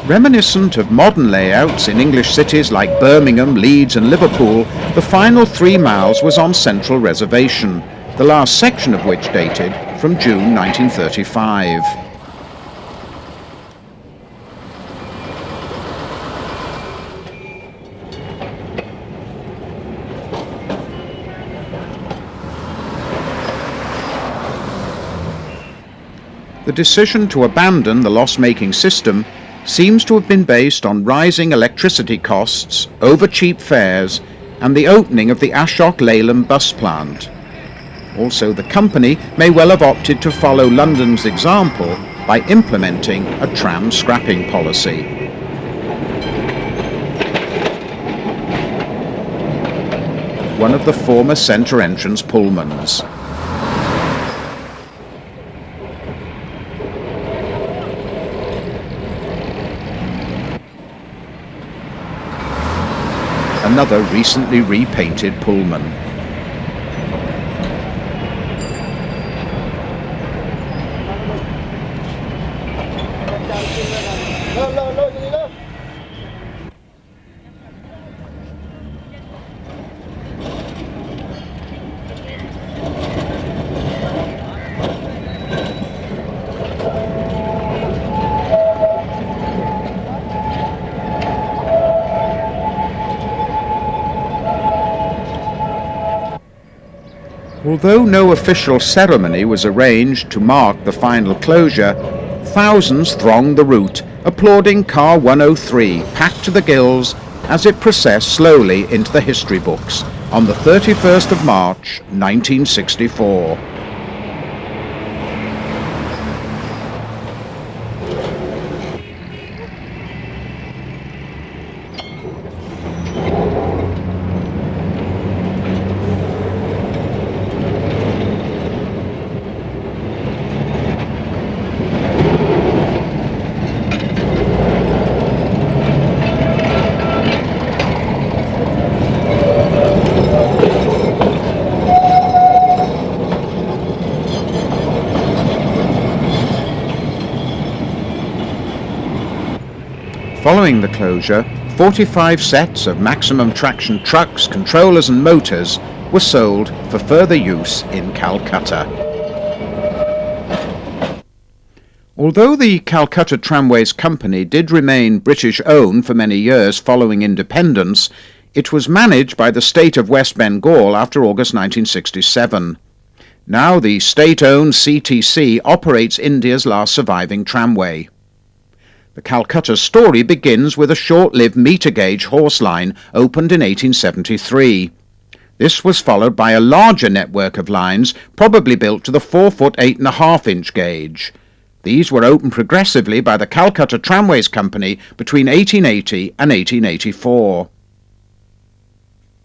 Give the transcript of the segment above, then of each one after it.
Reminiscent of modern layouts in English cities like Birmingham, Leeds and Liverpool, the final 3 miles was on Central Reservation, the last section of which dated from June 1935. The decision to abandon the loss-making system seems to have been based on rising electricity costs, over-cheap fares, and the opening of the Ashok Leyland bus plant. Also, the company may well have opted to follow London's example by implementing a tram scrapping policy. One of the former centre entrance Pullmans. Another recently repainted Pullman. Although no official ceremony was arranged to mark the final closure, thousands thronged the route, applauding Car 103, packed to the gills, as it processed slowly into the history books on the 31st of March, 1964. Following the closure, 45 sets of maximum traction trucks, controllers and motors were sold for further use in Calcutta. Although the Calcutta Tramways Company did remain British-owned for many years following independence, it was managed by the state of West Bengal after August 1967. Now the state-owned CTC operates India's last surviving tramway. The Calcutta story begins with a short-lived meter-gauge horse line opened in 1873. This was followed by a larger network of lines, probably built to the 4-foot 8.5-inch gauge. These were opened progressively by the Calcutta Tramways Company between 1880 and 1884.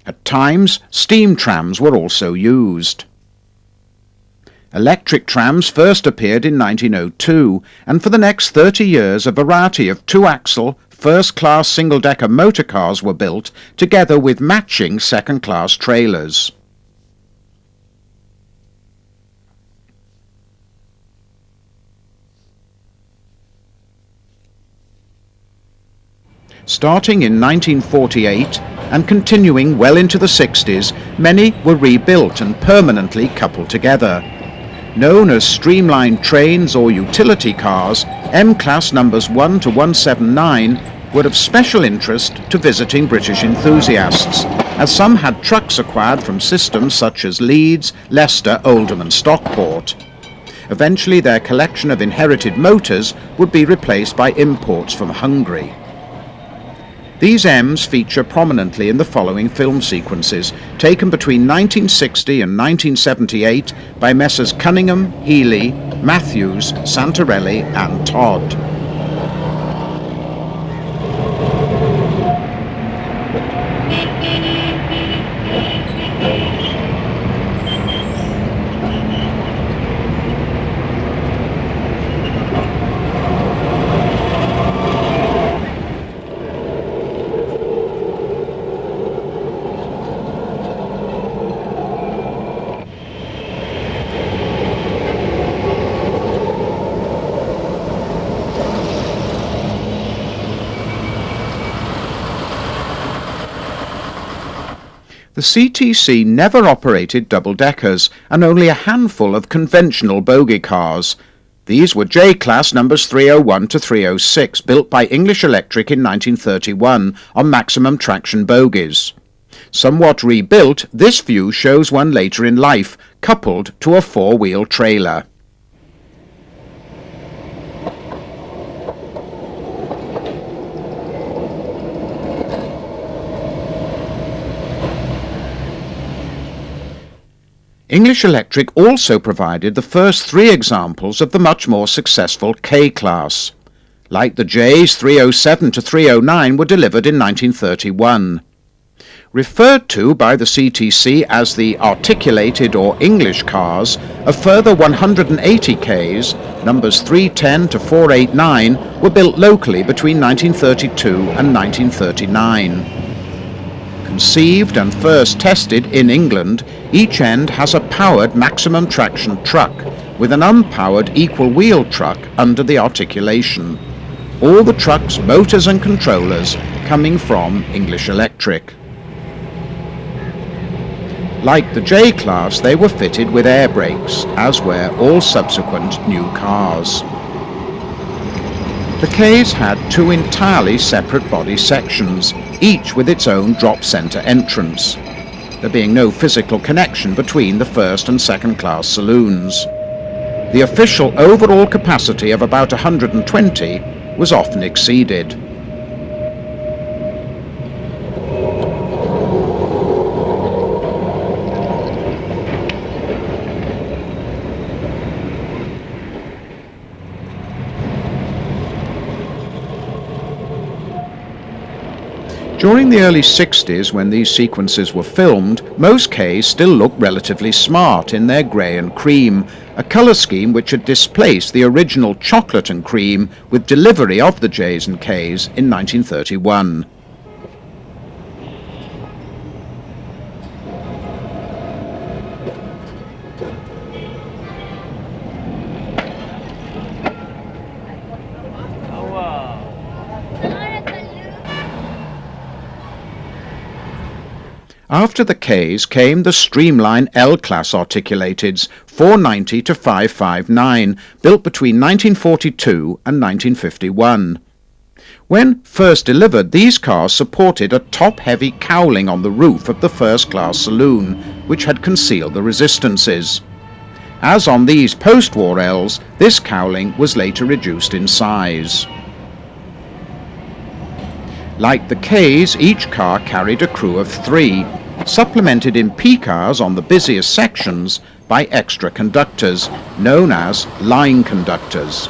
At times, steam trams were also used. Electric trams first appeared in 1902, and for the next 30 years a variety of two-axle, first-class single-decker motor cars were built, together with matching second-class trailers. Starting in 1948 and continuing well into the 60s, many were rebuilt and permanently coupled together. Known as streamlined trains or utility cars, M-Class numbers 1 to 179 were of special interest to visiting British enthusiasts, as some had trucks acquired from systems such as Leeds, Leicester, Oldham and Stockport. Eventually their collection of inherited motors would be replaced by imports from Hungary. These M's feature prominently in the following film sequences, taken between 1960 and 1978 by Messrs. Cunningham, Healy, Matthews, Santarelli and Todd. The CTC never operated double-deckers and only a handful of conventional bogie cars. These were J-class numbers 301 to 306, built by English Electric in 1931 on maximum traction bogies. Somewhat rebuilt, this view shows one later in life, coupled to a four-wheel trailer. English Electric also provided the first three examples of the much more successful K-class. Like the J's, 307 to 309 were delivered in 1931. Referred to by the CTC as the articulated or English cars, a further 180 Ks, numbers 310 to 489, were built locally between 1932 and 1939. Conceived and first tested in England, each end has a powered maximum traction truck with an unpowered equal wheel truck under the articulation. All the truck's motors and controllers coming from English Electric. Like the J-Class, they were fitted with air brakes, as were all subsequent new cars. The Ks had two entirely separate body sections, each with its own drop centre entrance, there being no physical connection between the first and second class saloons. The official overall capacity of about 120 was often exceeded. During the early 60s, when these sequences were filmed, most Ks still looked relatively smart in their grey and cream, a colour scheme which had displaced the original chocolate and cream with delivery of the Js and Ks in 1931. After the Ks came the Streamline L-Class articulateds 490 to 559, built between 1942 and 1951. When first delivered, these cars supported a top-heavy cowling on the roof of the first-class saloon, which had concealed the resistances. As on these post-war Ls, this cowling was later reduced in size. Like the Ks, each car carried a crew of 3, supplemented in P cars on the busiest sections by extra conductors, known as line conductors.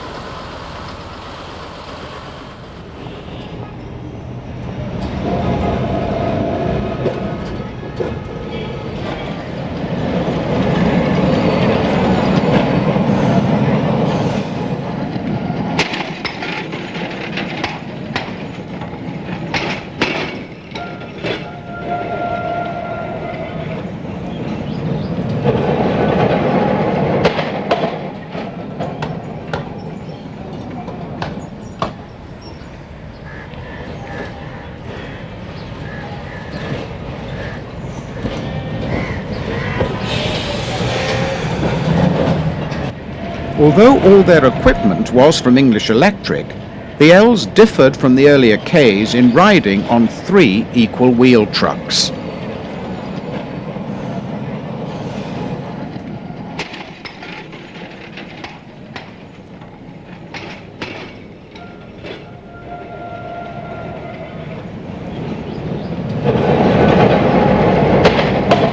Although all their equipment was from English Electric, the Ls differed from the earlier Ks in riding on 3 equal wheel trucks.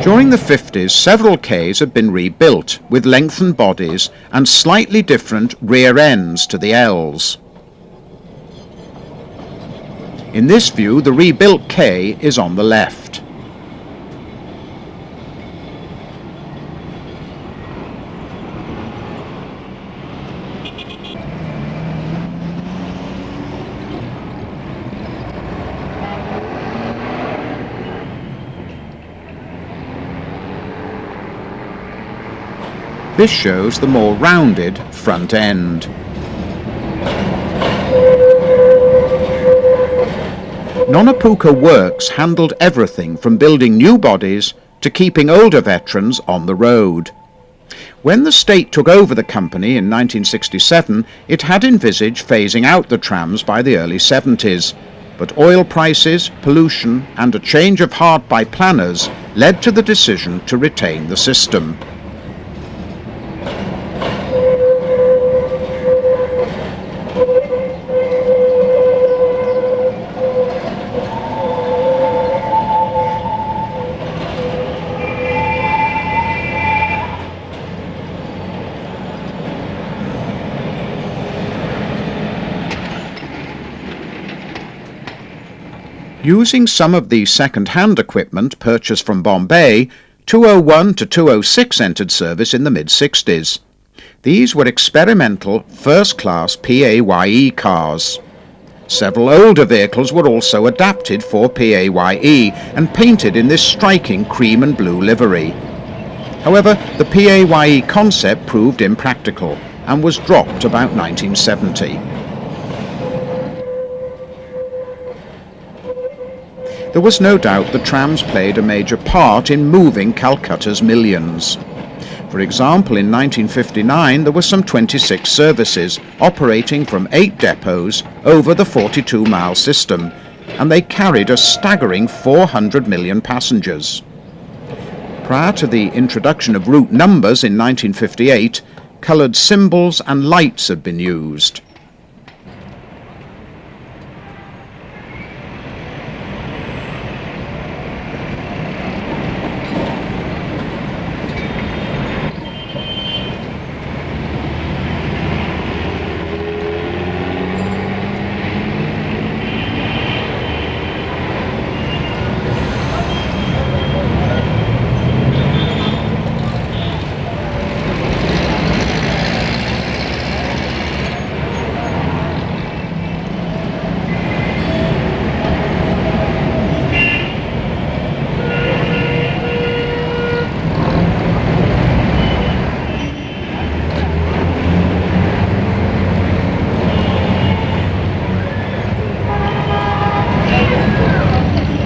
During the 50s, several Ks had been rebuilt with lengthened bodies and slightly different rear ends to the Ls. In this view, the rebuilt K is on the left. This shows the more rounded front end. Nonapuka Works handled everything from building new bodies to keeping older veterans on the road. When the state took over the company in 1967, it had envisaged phasing out the trams by the early 70s, but oil prices, pollution, and a change of heart by planners led to the decision to retain the system. Using some of the second-hand equipment purchased from Bombay, 201 to 206 entered service in the mid-60s. These were experimental first-class PAYE cars. Several older vehicles were also adapted for PAYE and painted in this striking cream and blue livery. However, the PAYE concept proved impractical and was dropped about 1970. There was no doubt the trams played a major part in moving Calcutta's millions. For example, in 1959 there were some 26 services operating from 8 depots over the 42-mile system, and they carried a staggering 400 million passengers. Prior to the introduction of route numbers in 1958, coloured symbols and lights had been used.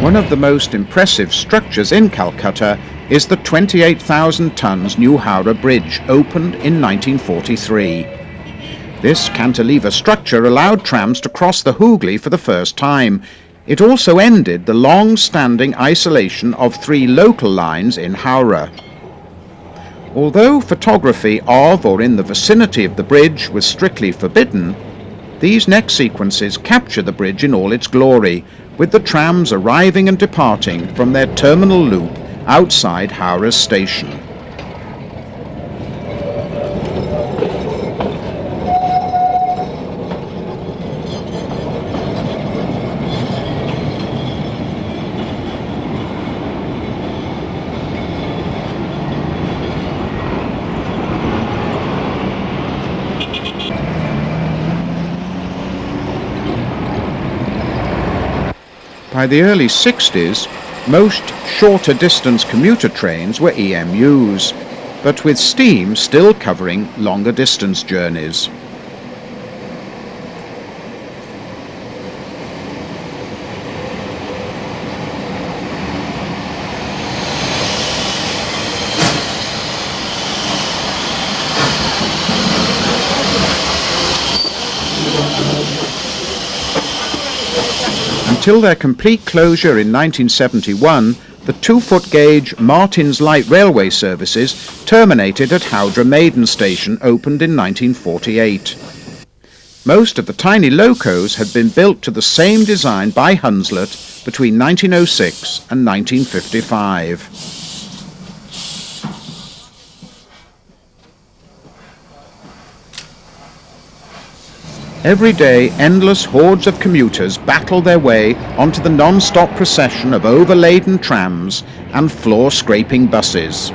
One of the most impressive structures in Calcutta is the 28,000 tons New Howrah Bridge, opened in 1943. This cantilever structure allowed trams to cross the Hooghly for the first time. It also ended the long-standing isolation of 3 local lines in Howrah. Although photography of or in the vicinity of the bridge was strictly forbidden, these next sequences capture the bridge in all its glory, with the trams arriving and departing from their terminal loop outside Howrah Station. By the early 60s, most shorter distance commuter trains were EMUs, but with steam still covering longer distance journeys. Until their complete closure in 1971, the 2-foot gauge Martins Light Railway services terminated at Howrah Maiden Station, opened in 1948. Most of the tiny locos had been built to the same design by Hunslet between 1906 and 1955. Every day, endless hordes of commuters battle their way onto the non-stop procession of overladen trams and floor-scraping buses.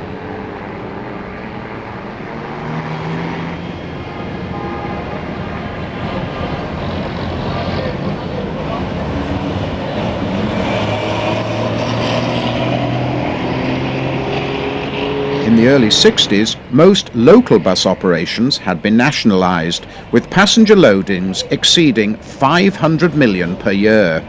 In the early 60s, most local bus operations had been nationalised, with passenger loadings exceeding 500 million per year.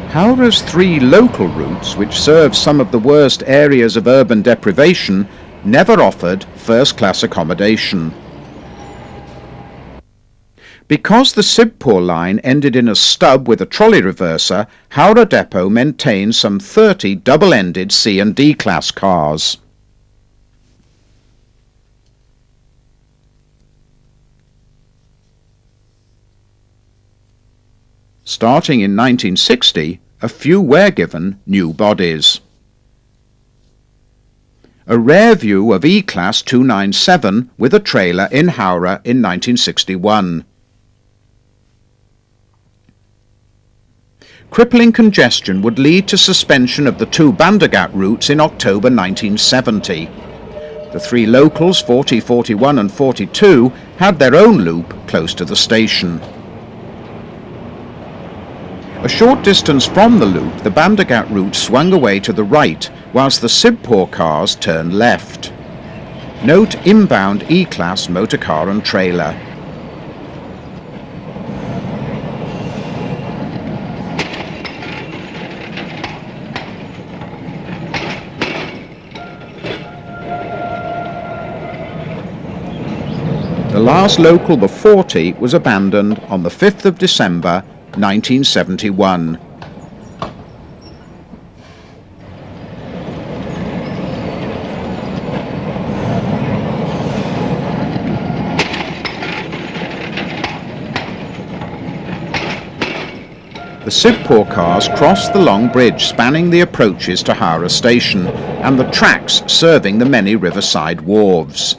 Howrah's 3 local routes, which serve some of the worst areas of urban deprivation, never offered first-class accommodation. Because the Sibpur line ended in a stub with a trolley reverser, Howrah Depot maintained some 30 double-ended C and D class cars. Starting in 1960, a few were given new bodies. A rare view of E-Class 297 with a trailer in Howrah in 1961. Crippling congestion would lead to suspension of the 2 Bandagat routes in October 1970. The 3 locals, 40, 41 and 42, had their own loop close to the station. A short distance from the loop, the Bandagat route swung away to the right, whilst the Sibpur cars turned left. Note inbound E-Class motorcar and trailer. The last local, the 40, was abandoned on the 5th of December 1971. The Sibpur cars crossed the long bridge spanning the approaches to Howrah station and the tracks serving the many riverside wharves.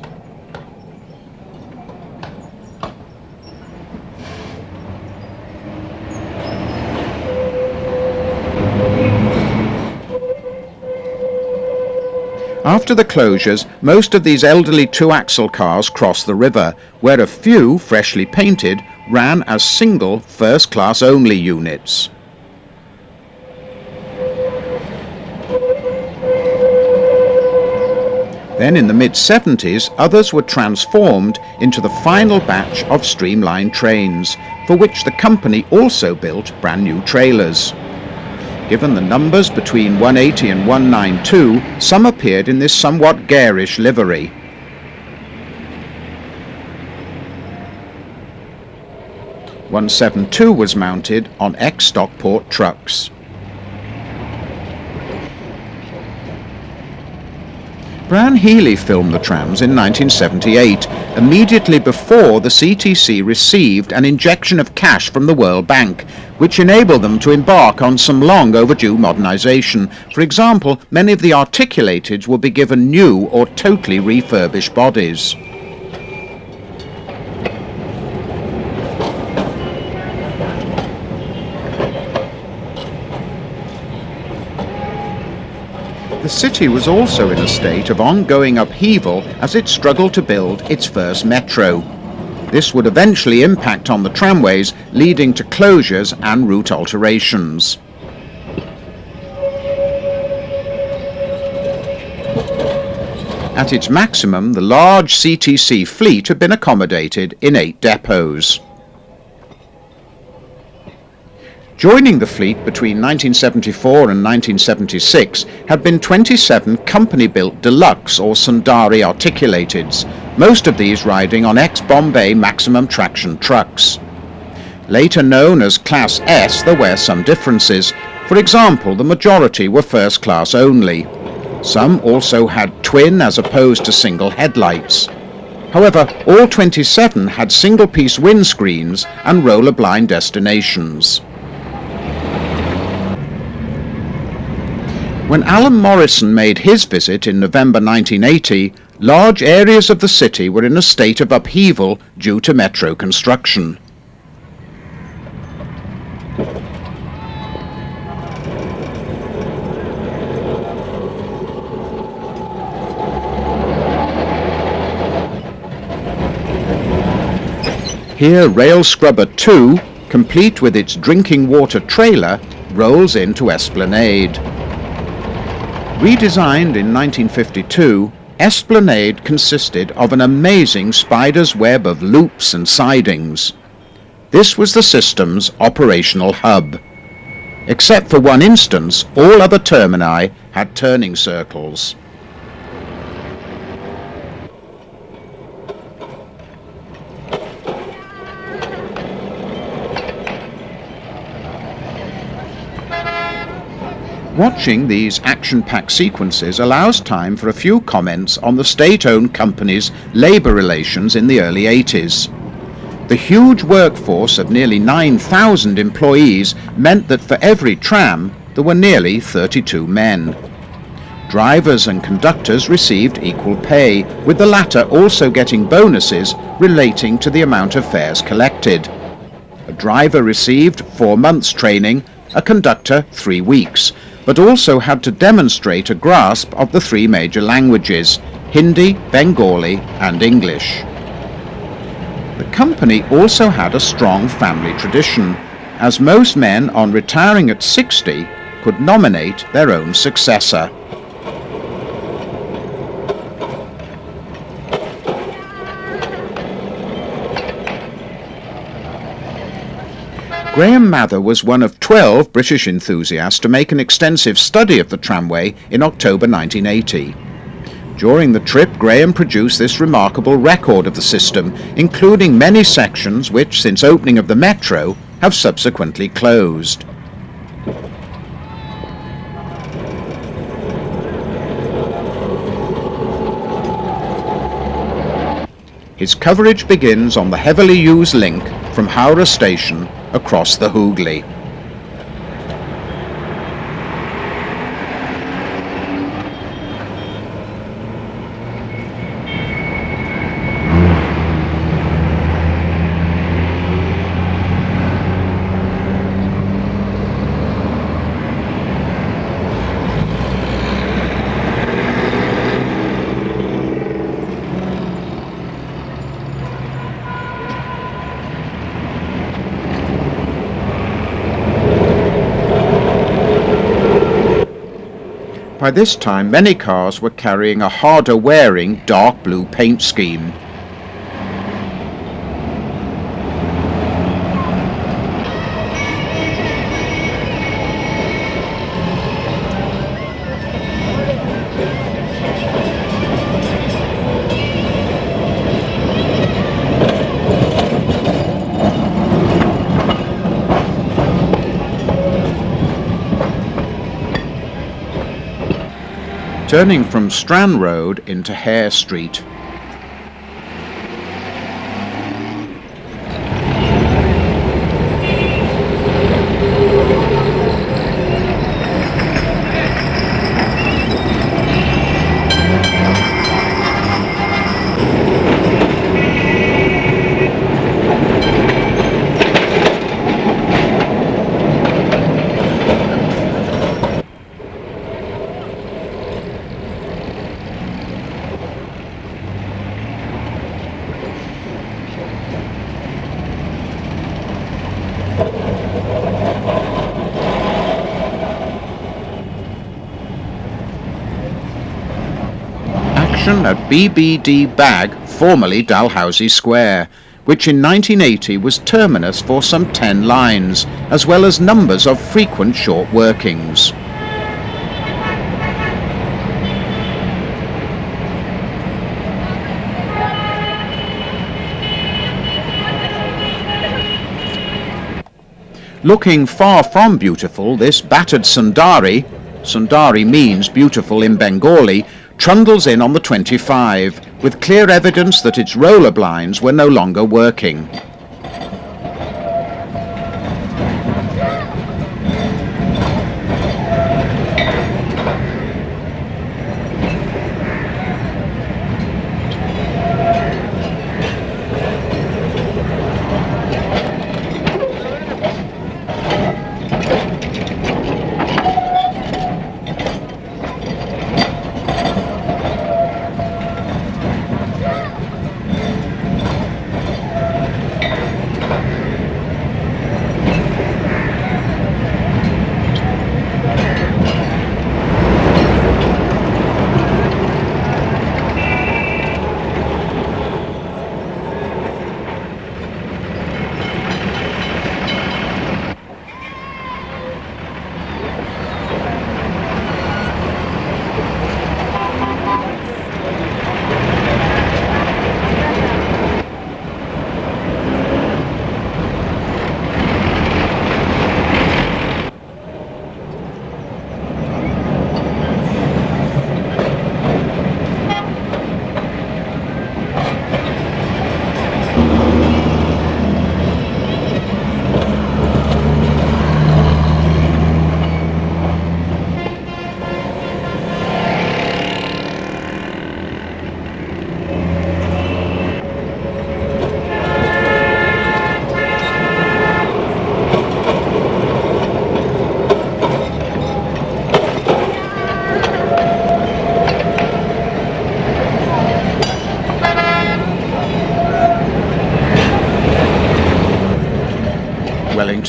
After the closures, most of these elderly 2-axle cars crossed the river, where a few, freshly painted, ran as single first-class only units. Then in the mid-70s, others were transformed into the final batch of streamlined trains, for which the company also built brand new trailers. Given the numbers between 180 and 192, some appeared in this somewhat garish livery. "172 was mounted on ex-Stockport trucks. Bran Healy filmed the trams in 1978, immediately before the CTC received an injection of cash from the World Bank, which enabled them to embark on some long overdue modernisation. For example, many of the articulateds will be given new or totally refurbished bodies. The city was also in a state of ongoing upheaval as it struggled to build its first metro. This would eventually impact on the tramways, leading to closures and route alterations. At its maximum, the large CTC fleet had been accommodated in 8 depots. Joining the fleet between 1974 and 1976 had been 27 company-built deluxe or Sundari articulateds, most of these riding on ex-Bombay maximum traction trucks. Later known as Class S, there were some differences. For example, the majority were first class only. Some also had twin as opposed to single headlights. However, all 27 had single-piece windscreens and roller-blind destinations. When Alan Morrison made his visit in November 1980, large areas of the city were in a state of upheaval due to metro construction. Here Rail Scrubber 2, complete with its drinking water trailer, rolls into Esplanade. Redesigned in 1952, Esplanade consisted of an amazing spider's web of loops and sidings. This was the system's operational hub. Except for one instance, all other termini had turning circles. Watching these action-packed sequences allows time for a few comments on the state-owned company's labour relations in the early 80s. The huge workforce of nearly 9,000 employees meant that for every tram there were nearly 32 men. Drivers and conductors received equal pay, with the latter also getting bonuses relating to the amount of fares collected. A driver received 4 months training, a conductor 3 weeks, but also had to demonstrate a grasp of the 3 major languages, Hindi, Bengali and English. The company also had a strong family tradition, as most men on retiring at 60 could nominate their own successor. Graham Mather was one of 12 British enthusiasts to make an extensive study of the tramway in October 1980. During the trip, Graham produced this remarkable record of the system, including many sections which, since opening of the metro, have subsequently closed. His coverage begins on the heavily used link from Howrah station across the Hooghly. By this time, many cars were carrying a harder-wearing dark blue paint scheme. Turning from Strand Road into Hare Street. At BBD Bag, formerly Dalhousie Square, which in 1980 was terminus for some 10 lines, as well as numbers of frequent short workings. Looking far from beautiful, this battered Sundari means beautiful in Bengali, trundles in on the 25, with clear evidence that its roller blinds were no longer working.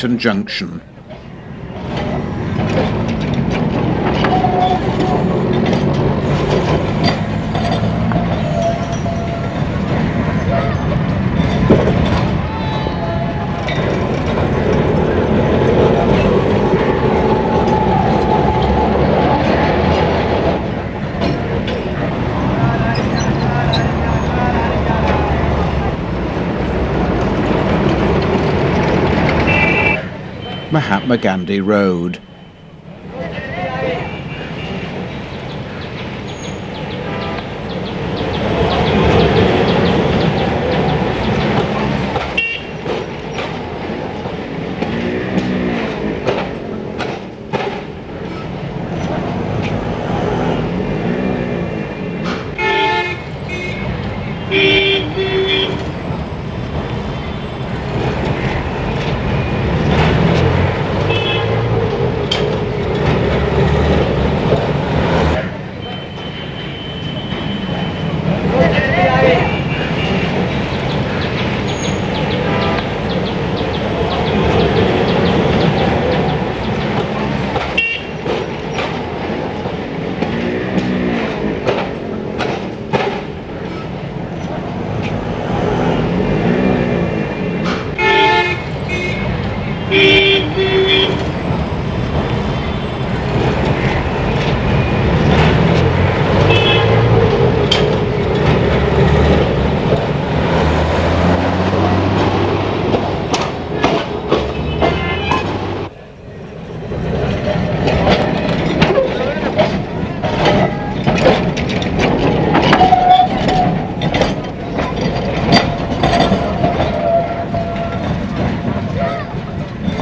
Wellington Junction. Mahatma Gandhi Road.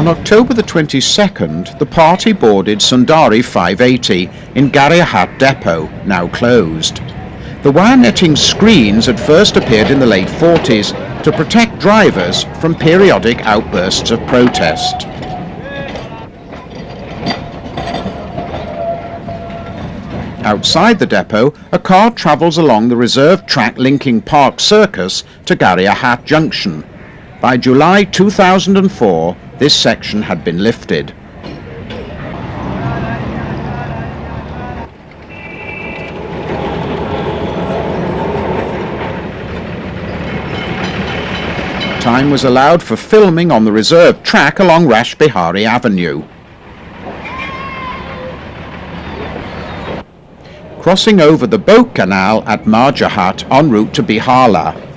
On October the 22nd, the party boarded Sundari 580 in Gariahat Depot, now closed. The wire netting screens had first appeared in the late 40s to protect drivers from periodic outbursts of protest. Outside the depot, a car travels along the reserved track linking Park Circus to Gariahat Junction. By July 2004, this section had been lifted. Time was allowed for filming on the reserved track along Rash Bihari Avenue. Crossing over the boat canal at Marjahat en route to Bihala.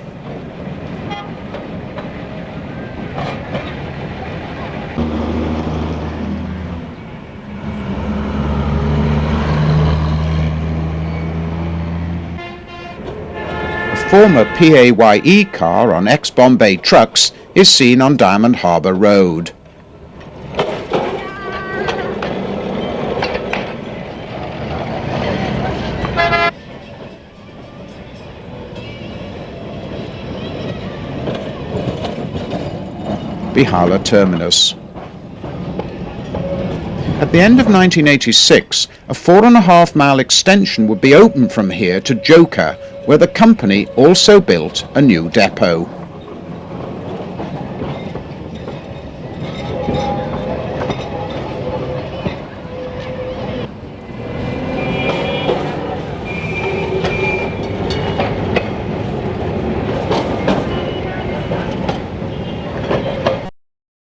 Former PAYE car on ex-Bombay trucks is seen on Diamond Harbour Road. Bihala Terminus. At the end of 1986, a 4.5-mile extension would be opened from here to Joka, where the company also built a new depot.